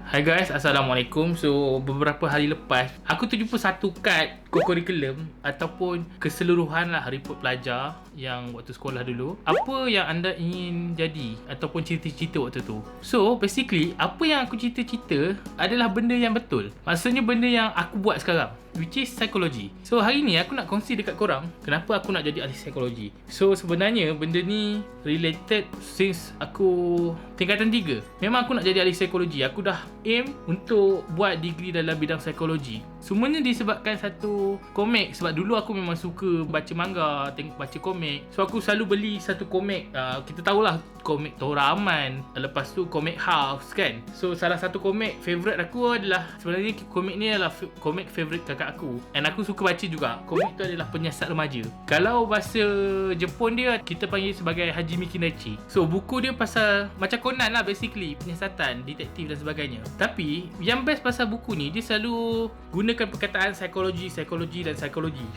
Hai guys, Assalamualaikum. So, beberapa hari lepas aku terjumpa satu kad kurikulum ataupun keseluruhan lah report pelajar yang waktu sekolah dulu. Apa yang anda ingin jadi ataupun cita-cita waktu tu. So, basically apa yang aku cita-cita adalah benda yang betul. Maksudnya benda yang aku buat sekarang, which is psikologi. So, hari ni aku nak kongsi dekat korang kenapa aku nak jadi ahli psikologi. So, sebenarnya benda ni related since aku tingkatan 3. Memang aku nak jadi ahli psikologi. Aku dah aim untuk buat degree dalam bidang psikologi. Semuanya disebabkan satu komik. Sebab dulu aku memang suka baca manga, baca komik. So aku selalu beli satu komik. Kita tahulah komik Tora Aman, lepas tu komik House kan. So salah satu komik favourite aku adalah, sebenarnya komik ni adalah komik favourite kakak aku, and aku suka baca juga. Komik tu adalah Penyiasat Remaja. Kalau bahasa Jepun dia, kita panggil sebagai Hajime Kinachi. So buku dia pasal macam Conan lah, basically penyiasatan, detektif dan sebagainya. Tapi yang best pasal buku ni, dia selalu gunakan perkataan psikologi.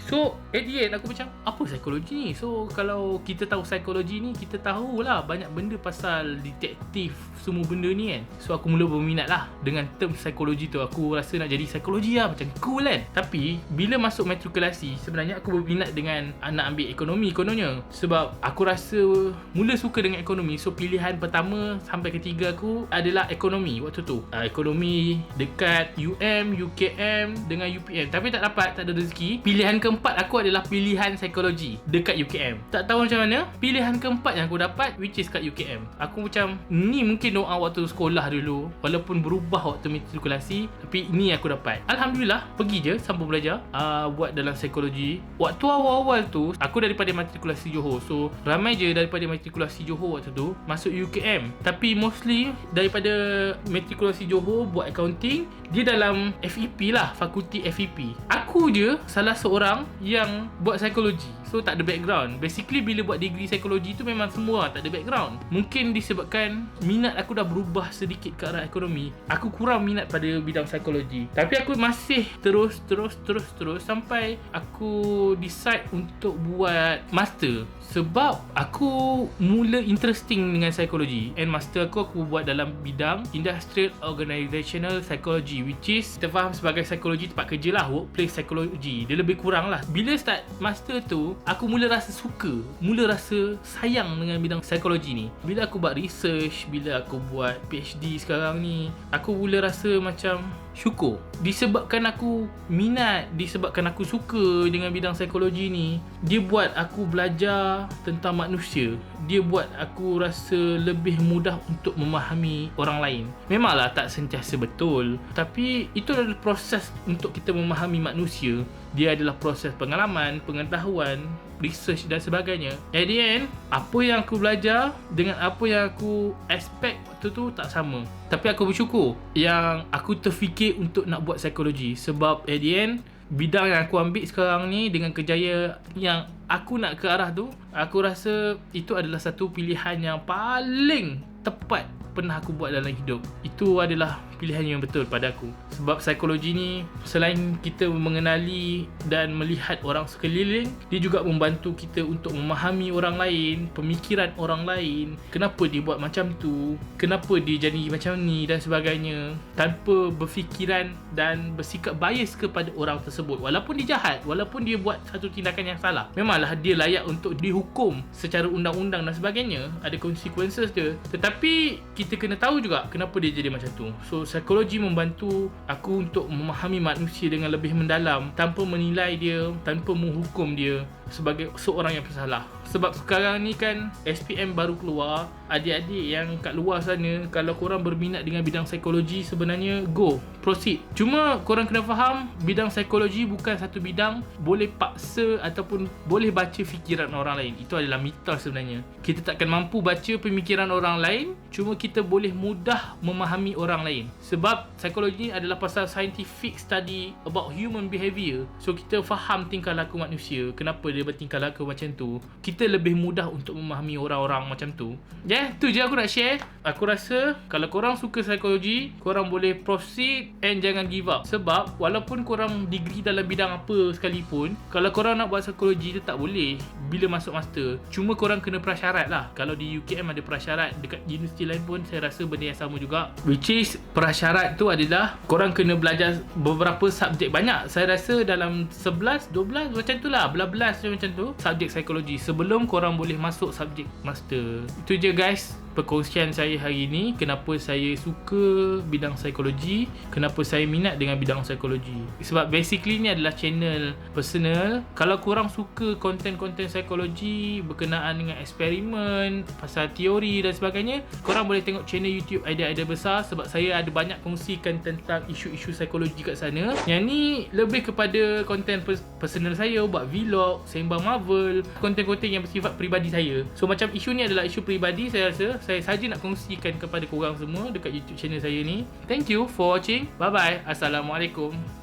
So at the end aku macam, apa psikologi ni? So kalau kita tahu psikologi ni, kita tahulah banyak benda pasal detektif, semua benda ni kan. So aku mula berminat lah dengan term psikologi tu. Aku rasa nak jadi psikologi lah, macam cool kan. Tapi bila masuk matrikulasi, sebenarnya aku berminat dengan nak ambil ekonomi kononnya. Sebab aku rasa mula suka dengan ekonomi. So pilihan pertama sampai ketiga aku adalah ekonomi waktu tu. Ekonomi dekat UKM dengan UPM. Tapi tak dapat, tak ada rezeki. Pilihan keempat aku adalah pilihan psikologi dekat UKM. Tak tahu macam mana, pilihan keempat yang aku dapat, which is kat UKM. Aku macam, ni mungkin doa waktu sekolah dulu, walaupun berubah waktu matrikulasi, tapi ni aku dapat. Alhamdulillah, pergi je sambung belajar buat dalam psikologi. Waktu awal-awal tu, aku daripada matrikulasi Johor. So ramai je daripada matrikulasi Johor waktu tu masuk UKM. Tapi mostly daripada matrikulasi Johor buat accounting, dia dalam FEP lah, fakulti FEP. Aku je salah seorang yang buat psikologi. So tak ada background. Basically bila buat degree psikologi tu memang semua tak ada background. Mungkin disebabkan minat aku dah berubah sedikit ke arah ekonomi, aku kurang minat pada bidang psikologi. Tapi aku masih terus sampai aku decide untuk buat master. Sebab aku mula interesting dengan psikologi, and master aku buat dalam bidang Industrial Organizational Psychology, which is kita faham sebagai psikologi tempat kerja lah, workplace psychology. Dia lebih kurang lah. Bila start master tu, aku mula rasa suka, mula rasa sayang dengan bidang psikologi ni. Bila aku buat research, bila aku buat PhD sekarang ni, aku mula rasa macam syukur. Disebabkan aku minat, disebabkan aku suka dengan bidang psikologi ni, dia buat aku belajar tentang manusia. Dia buat aku rasa lebih mudah untuk memahami orang lain. Memanglah tak sentiasa betul, tapi itu adalah proses untuk kita memahami manusia. Dia adalah proses pengalaman, pengetahuan, research dan sebagainya. At the end, apa yang aku belajar dengan apa yang aku expect waktu tu tak sama. Tapi aku bersyukur yang aku terfikir untuk nak buat psikologi. Sebab at the end, bidang yang aku ambil sekarang ni dengan kejayaan yang aku nak ke arah tu, aku rasa itu adalah satu pilihan yang paling tepat pernah aku buat dalam hidup. Itu adalah pilihan yang betul pada aku. Sebab psikologi ni, selain kita mengenali dan melihat orang sekeliling, dia juga membantu kita untuk memahami orang lain, pemikiran orang lain, kenapa dia buat macam tu, kenapa dia jadi macam ni dan sebagainya, tanpa berfikiran dan bersikap bias kepada orang tersebut. Walaupun dia jahat, walaupun dia buat satu tindakan yang salah, memanglah dia layak untuk dihukum secara undang-undang dan sebagainya, ada consequences dia. Tetapi kita kena tahu juga kenapa dia jadi macam tu. So psikologi membantu aku untuk memahami manusia dengan lebih mendalam, tanpa menilai dia, tanpa menghukum dia sebagai seorang yang bersalah. Sebab sekarang ni kan SPM baru keluar. Adik-adik yang kat luar sana, kalau korang berminat dengan bidang psikologi, sebenarnya go, proceed. Cuma korang kena faham, bidang psikologi bukan satu bidang boleh paksa ataupun boleh baca fikiran orang lain. Itu adalah mitos sebenarnya. Kita takkan mampu baca pemikiran orang lain, cuma kita boleh mudah memahami orang lain. Sebab psikologi ni adalah pasal scientific study about human behaviour. So kita faham tingkah laku manusia, kenapa dia bertingkah laku macam tu. Kita kita lebih mudah untuk memahami orang-orang macam tu. Tu je aku nak share. Aku rasa kalau korang suka psikologi, korang boleh proceed and jangan give up. Sebab walaupun korang degree dalam bidang apa sekalipun, kalau korang nak buat psikologi tu tak boleh bila masuk master. Cuma korang kena prasyarat lah. Kalau di UKM ada prasyarat, dekat universiti lain pun saya rasa benda yang sama juga. Which is prasyarat tu adalah korang kena belajar beberapa subjek banyak. Saya rasa dalam 11, 12 macam tu lah, belas macam tu subjek psikologi sebelum korang boleh masuk subjek master. Itu je guys perkongsian saya hari ni. Kenapa saya suka bidang psikologi, kenapa saya minat dengan bidang psikologi. Sebab basically ni adalah channel personal. Kalau korang suka konten-konten psikologi berkenaan dengan eksperimen, pasal teori dan sebagainya, korang boleh tengok channel YouTube Idea-Idea Besar. Sebab saya ada banyak kongsikan tentang isu-isu psikologi kat sana. Yang ni lebih kepada konten personal saya, buat vlog, sembang Marvel, konten-konten yang bersifat peribadi saya. So macam isu ni adalah isu peribadi, saya rasa saya saja nak kongsikan kepada korang semua dekat YouTube channel saya ni. Thank you for watching. Bye bye. Assalamualaikum.